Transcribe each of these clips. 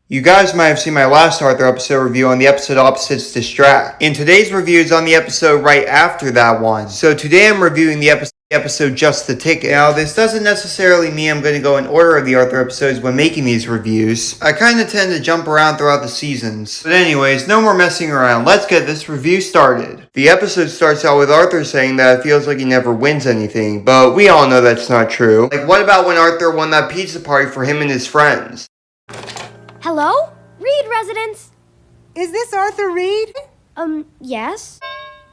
You guys might have seen my last Arthur episode review on the episode Opposites Distract. And today's review is on the episode right after that one. So today I'm reviewing the episode Just the Ticket. Now, this doesn't necessarily mean I'm going to go in order of the Arthur episodes when making these reviews. I kind of tend to jump around throughout the seasons. But anyways, no more messing around. Let's get this review started. The episode starts out with Arthur saying that it feels like he never wins anything, but we all know that's not true. Like, what about when Arthur won that pizza party for him and his friends? Hello? Reed residence. Is this Arthur Reed? Yes?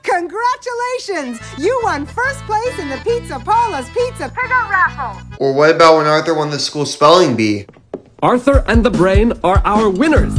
Congratulations! You won first place in the Pizza Paula's Pizza Pickup Raffle! Or what about when Arthur won the school spelling bee? Arthur and the Brain are our winners!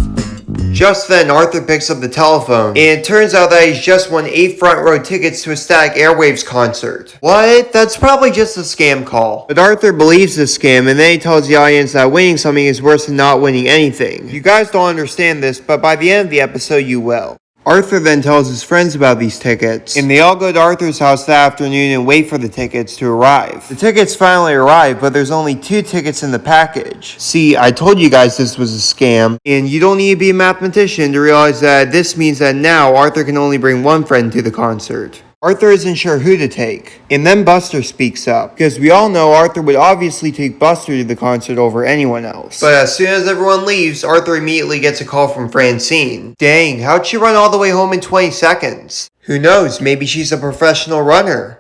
Just then, Arthur picks up the telephone, and it turns out that he's just won 8 front row tickets to a Static Airwaves concert. What? That's probably just a scam call. But Arthur believes the scam, and then he tells the audience that winning something is worse than not winning anything. You guys don't understand this, but by the end of the episode you will. Arthur then tells his friends about these tickets, and they all go to Arthur's house that afternoon and wait for the tickets to arrive. The tickets finally arrive, but there's only 2 tickets in the package. See, I told you guys this was a scam, and you don't need to be a mathematician to realize that this means that now Arthur can only bring one friend to the concert. Arthur isn't sure who to take, and then Buster speaks up, because we all know Arthur would obviously take Buster to the concert over anyone else. But as soon as everyone leaves, Arthur immediately gets a call from Francine. Dang, how'd she run all the way home in 20 seconds? Who knows, maybe she's a professional runner.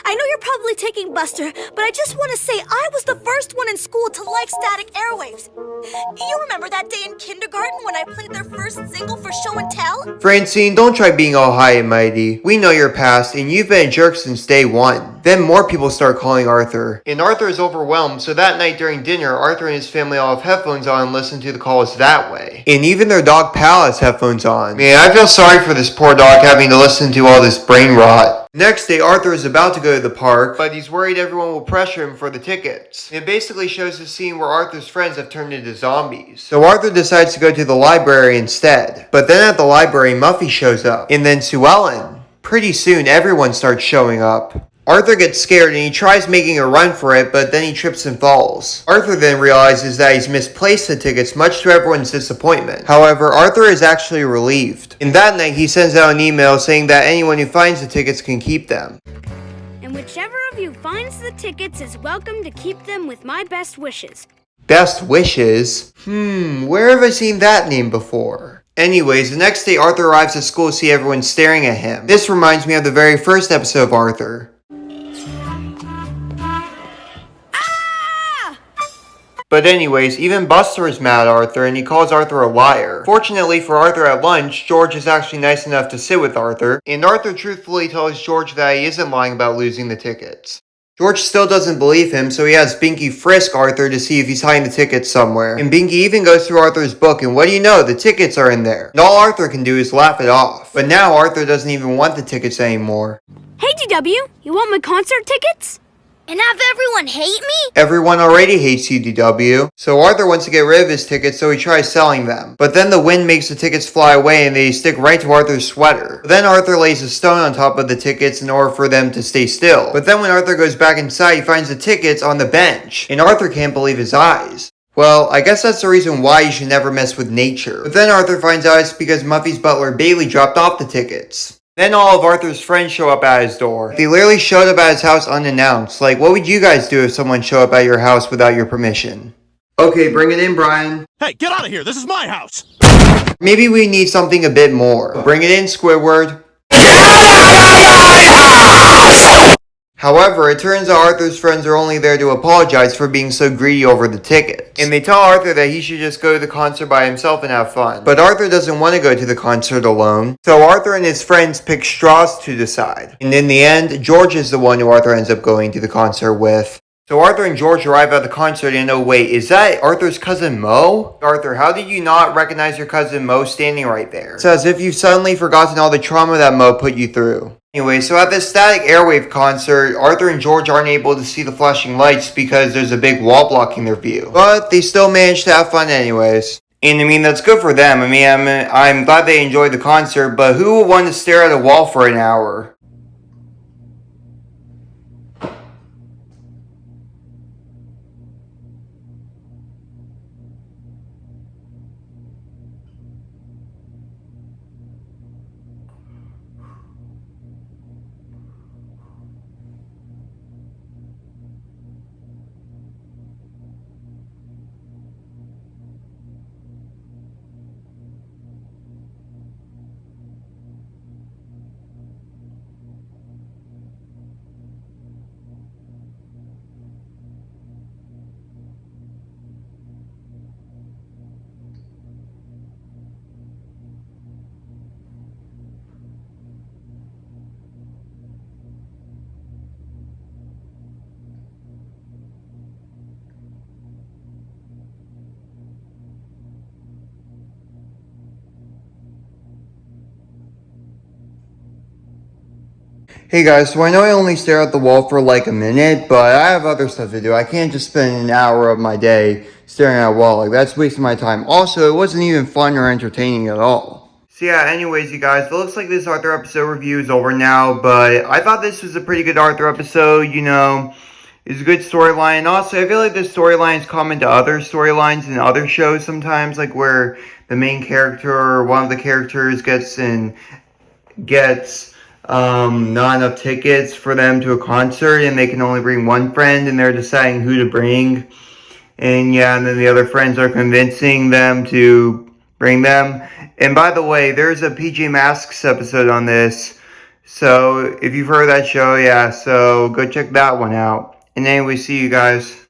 I know you're probably taking Buster, but I just want to say I was the first one in school to like Static Airwaves. You remember that day in kindergarten when I played their first single for show and tell? Francine, don't try being all high and mighty. We know your past, and you've been a jerk since day one. Then more people start calling Arthur. And Arthur is overwhelmed, so that night during dinner, Arthur and his family all have headphones on and listen to the calls that way. And even their dog Pal has headphones on. Man, I feel sorry for this poor dog having to listen to all this brain rot. Next day, Arthur is about to go to the park, but he's worried everyone will pressure him for the tickets. It basically shows a scene where Arthur's friends have turned into zombies. So Arthur decides to go to the library instead. But then at the library, Muffy shows up. And then Sue Ellen. Pretty soon, everyone starts showing up. Arthur gets scared and he tries making a run for it, but then he trips and falls. Arthur then realizes that he's misplaced the tickets, much to everyone's disappointment. However, Arthur is actually relieved. And that night, he sends out an email saying that anyone who finds the tickets can keep them. And whichever of you finds the tickets is welcome to keep them with my best wishes. Best wishes? Where have I seen that name before? Anyways, the next day, Arthur arrives at school to see everyone staring at him. This reminds me of the very first episode of Arthur. But anyways, even Buster is mad at Arthur and he calls Arthur a liar. Fortunately for Arthur at lunch, George is actually nice enough to sit with Arthur, and Arthur truthfully tells George that he isn't lying about losing the tickets. George still doesn't believe him, so he has Binky frisk Arthur to see if he's hiding the tickets somewhere. And Binky even goes through Arthur's book, and what do you know, the tickets are in there. And all Arthur can do is laugh it off. But now Arthur doesn't even want the tickets anymore. Hey, DW, you want my concert tickets? And have everyone hate me? Everyone already hates UDW, so Arthur wants to get rid of his tickets, so he tries selling them. But then the wind makes the tickets fly away and they stick right to Arthur's sweater. But then Arthur lays a stone on top of the tickets in order for them to stay still. But then when Arthur goes back inside, he finds the tickets on the bench, and Arthur can't believe his eyes. Well, I guess that's the reason why you should never mess with nature. But then Arthur finds out it's because Muffy's butler Bailey dropped off the tickets. Then all of Arthur's friends show up at his door. They literally showed up at his house unannounced. Like, what would you guys do if someone showed up at your house without your permission? Okay, bring it in, Brian. Hey, get out of here! This is my house! Maybe we need something a bit more. Bring it in, Squidward. However, it turns out Arthur's friends are only there to apologize for being so greedy over the tickets. And they tell Arthur that he should just go to the concert by himself and have fun. But Arthur doesn't want to go to the concert alone. So Arthur and his friends pick straws to decide. And in the end, George is the one who Arthur ends up going to the concert with. So Arthur and George arrive at the concert and oh wait, is that Arthur's cousin Mo? Arthur, how did you not recognize your cousin Mo standing right there? It's as if you've suddenly forgotten all the trauma that Mo put you through. Anyway, so at this Static Airwave concert, Arthur and George aren't able to see the flashing lights because there's a big wall blocking their view. But they still managed to have fun anyways. And I mean, that's good for them. I'm glad they enjoyed the concert, but who would want to stare at a wall for an hour? Hey guys, so I know I only stare at the wall for like a minute, but I have other stuff to do. I can't just spend an hour of my day staring at a wall. Like, that's wasting my time. Also, it wasn't even fun or entertaining at all. So yeah, anyways, you guys, it looks like this Arthur episode review is over now, but I thought this was a pretty good Arthur episode, you know. It's a good storyline. Also, I feel like this storyline is common to other storylines in other shows sometimes, like where the main character or one of the characters gets not enough tickets for them to a concert, and they can only bring one friend, and they're deciding who to bring. And yeah, and then the other friends are convincing them to bring them. And by the way, there's a PJ Masks episode on this. So if you've heard that show, yeah, so go check that one out. And anyway, see you guys.